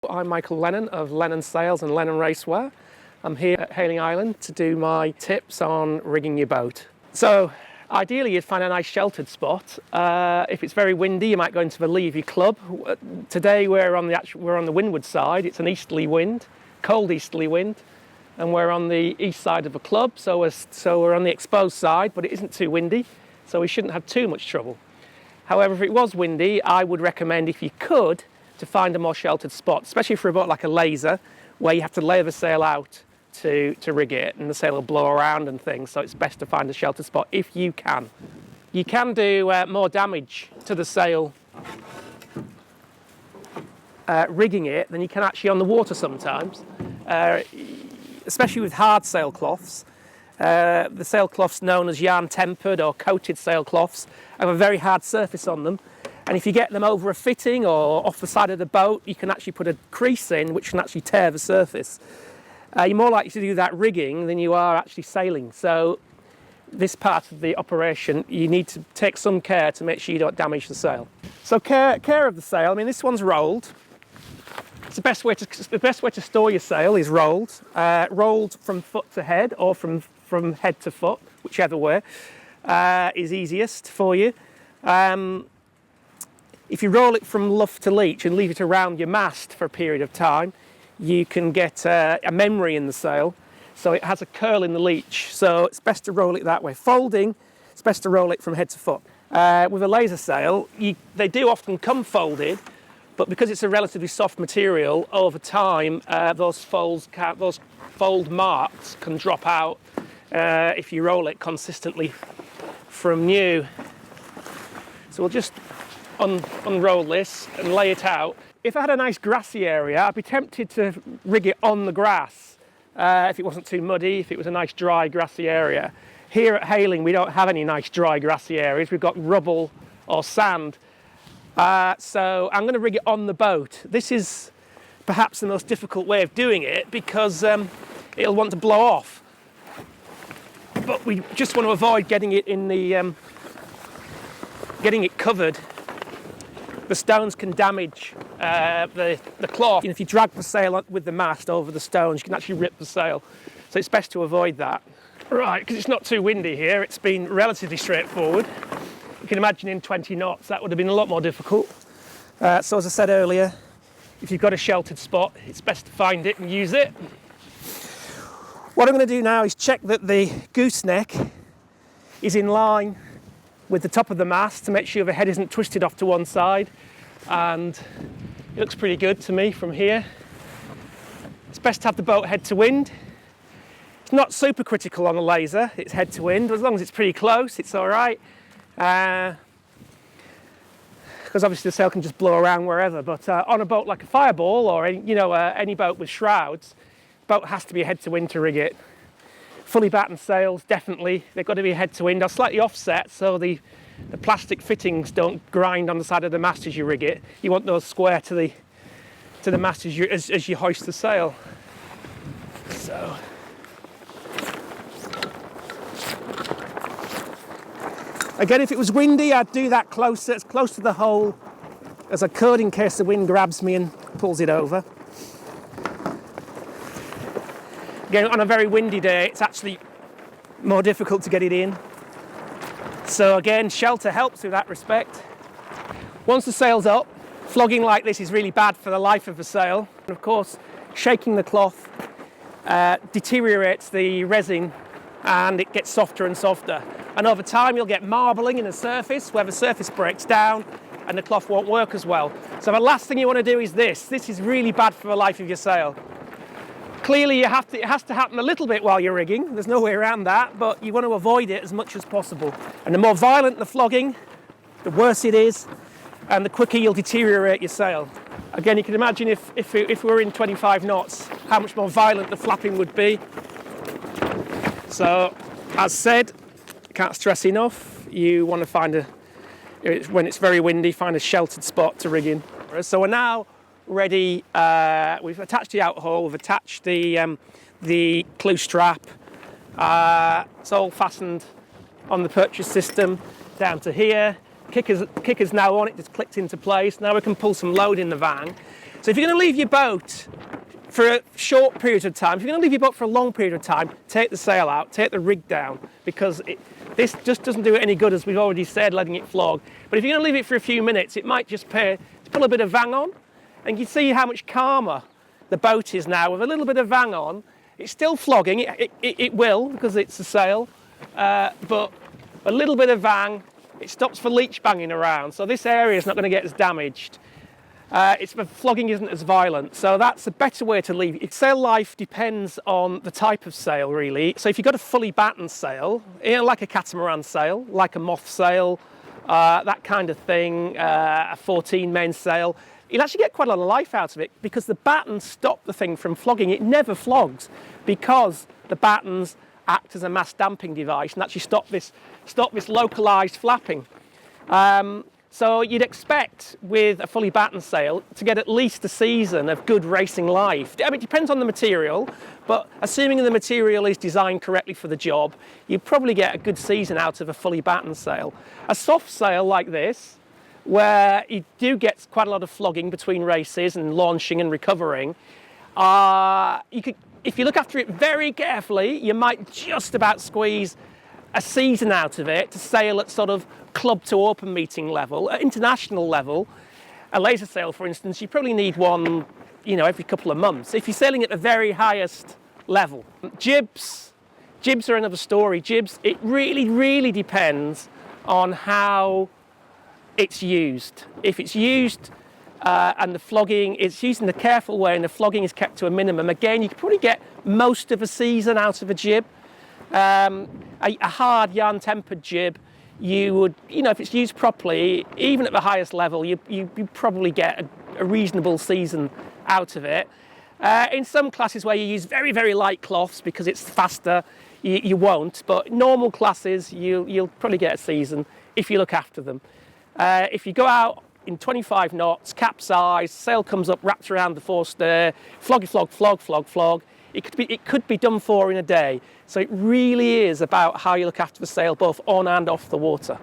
I'm Michael Lennon of Lennon Sails and Lennon Racewear. I'm here at Hayling Island to do my tips on rigging your boat. So ideally you'd find a nice sheltered spot. If it's very windy, you might go into the lee of your club. Today we're on the windward side. It's an easterly wind, cold easterly wind, and we're on the east side of the club, so we're on the exposed side, but it isn't too windy, so we shouldn't have too much trouble. However, if it was windy, I would recommend, if you could, to find a more sheltered spot, especially for a boat like a laser, where you have to lay the sail out to rig it, and the sail will blow around and things, so it's best to find a sheltered spot if you can. You can do more damage to the sail rigging it than you can actually on the water sometimes, especially with hard sailcloths. The sailcloths known as yarn tempered or coated sailcloths have a very hard surface on them, and if you get them over a fitting or off the side of the boat, you can actually put a crease in which can actually tear the surface. You're more likely to do that rigging than you are actually sailing, so this part of the operation you need to take some care to make sure you don't damage the sail. So care of the sail. I mean, this one's rolled. It's the best way to store your sail is rolled. Rolled from foot to head or from head to foot, whichever way is easiest for you. If you roll it from luff to leech and leave it around your mast for a period of time, you can get a memory in the sail, so it has a curl in the leech, so it's best to roll it that way. Folding, it's best to roll it from head to foot. With a laser sail, they do often come folded, but because it's a relatively soft material, over time those fold marks can drop out if you roll it consistently from new. So we'll just unroll this and lay it out. If I had a nice grassy area, I'd be tempted to rig it on the grass if it wasn't too muddy, if it was a nice dry grassy area. Here at Hayling we don't have any nice dry grassy areas, we've got rubble or sand. So I'm going to rig it on the boat. This is perhaps the most difficult way of doing it because it'll want to blow off. But we just want to avoid getting it in the getting it covered. The stones can damage the cloth. If you drag the sail with the mast over the stones, you can actually rip the sail. So it's best to avoid that. Right, because it's not too windy here, it's been relatively straightforward. You can imagine in 20 knots that would have been a lot more difficult. So as I said earlier, if you've got a sheltered spot, it's best to find it and use it. What I'm going to do now is check that the gooseneck is in line with the top of the mast to make sure the head isn't twisted off to one side, and it looks pretty good to me from here. It's best to have the boat head to wind. It's not super critical on a laser, it's head to wind, as long as it's pretty close it's alright, because obviously the sail can just blow around wherever, but on a boat like a Fireball or any boat with shrouds, the boat has to be head to wind to rig it. Fully battened sails, definitely, they've got to be head to wind. They're slightly offset so the plastic fittings don't grind on the side of the mast as you rig it. You want those square to the mast as you hoist the sail. So again, if it was windy, I'd do that as close to the hole as I could in case the wind grabs me and pulls it over. Again, on a very windy day, it's actually more difficult to get it in. So again, shelter helps with that respect. Once the sail's up, flogging like this is really bad for the life of the sail. And of course, shaking the cloth deteriorates the resin and it gets softer and softer. And over time, you'll get marbling in the surface where the surface breaks down and the cloth won't work as well. So the last thing you want to do is this. This is really bad for the life of your sail. Clearly, it has to happen a little bit while you're rigging. There's no way around that, but you want to avoid it as much as possible. And the more violent the flogging, the worse it is, and the quicker you'll deteriorate your sail. Again, you can imagine if we were in 25 knots, how much more violent the flapping would be. So, as said, can't stress enough, you want to find when it's very windy, find a sheltered spot to rig in. So we're now ready. We've attached the outhole, we've attached the clue strap. It's all fastened on the purchase system down to here. Kicker's now on, it just clicked into place. Now we can pull some load in the van. So So if you're going to leave your boat for a short period of time, if you're going to leave your boat for a long period of time, take the sail out, take the rig down, because this just doesn't do it any good, as we've already said, letting it flog. But if you're going to leave it for a few minutes, it might just pay to pull a bit of vang on, and you see how much calmer the boat is now with a little bit of vang on. It's still flogging, it will, because it's a sail, but a little bit of vang, it stops for leech banging around, so this area is not going to get as damaged. Flogging isn't as violent, so that's a better way to leave it. Sail life depends on the type of sail, really. So if you've got a fully battened sail, like a catamaran sail, like a moth sail, that kind of thing, a 14 main sail, you'll actually get quite a lot of life out of it, because the battens stop the thing from flogging. It never flogs because the battens act as a mass damping device and actually stop this localized flapping. So you'd expect with a fully battened sail to get at least a season of good racing life. I mean, it depends on the material, but assuming the material is designed correctly for the job, you'd probably get a good season out of a fully battened sail. A soft sail like this, where you do get quite a lot of flogging between races and launching and recovering, if you look after it very carefully, you might just about squeeze a season out of it to sail at sort of club to open meeting level. At international level, a laser sail, for instance, you probably need one, every couple of months. If you're sailing at the very highest level. Jibs are another story. Jibs, it really, really depends on how it's used. If it's used and the flogging is used in a careful way and the flogging is kept to a minimum, again, you could probably get most of a season out of a jib. A hard yarn-tempered jib, you would, if it's used properly, even at the highest level, you probably get a reasonable season out of it. In some classes where you use very, very light cloths because it's faster, you won't. But normal classes, you'll probably get a season if you look after them. If you go out in 25 knots, capsize, sail comes up, wraps around the forestay, flog. It could be done for in a day. So it really is about how you look after the sail, both on and off the water.